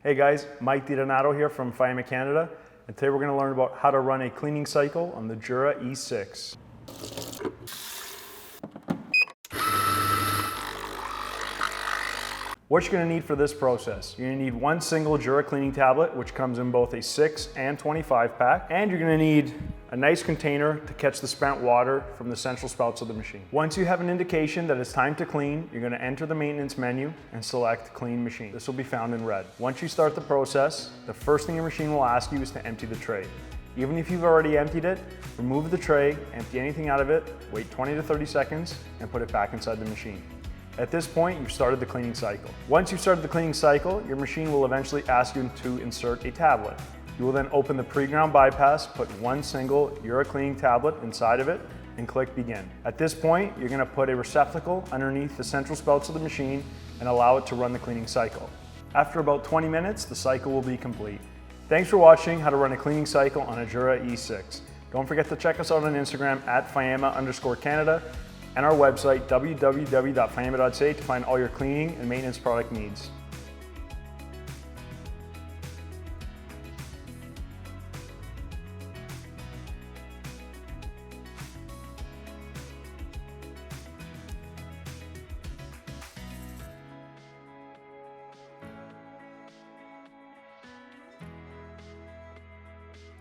Hey guys, Mike DiDonato here from Fiama Canada, and today we're going to learn about how to run a cleaning cycle on the Jura E6. What you're going to need for this process, you're going to need one single Jura cleaning tablet, which comes in both a 6 and 25 pack, and you're going to need a nice container to catch the spent water from the central spouts of the machine. Once you have an indication that it's time to clean, you're going to enter the maintenance menu and select Clean Machine. This will be found in red. Once you start the process, the first thing your machine will ask you is to empty the tray. Even if you've already emptied it, remove the tray, empty anything out of it, wait 20 to 30 seconds, and put it back inside the machine. At this point, you've started the cleaning cycle. Once you've started the cleaning cycle, your machine will eventually ask you to insert a tablet. You will then open the pre-ground bypass, put one single Jura cleaning tablet inside of it, and click Begin. At this point, you're going to put a receptacle underneath the central spouts of the machine and allow it to run the cleaning cycle. After about 20 minutes, the cycle will be complete. Thanks for watching how to run a cleaning cycle on a Jura E6. Don't forget to check us out on Instagram at Fiama_Canada and our website www.fiama.ca to find all your cleaning and maintenance product needs.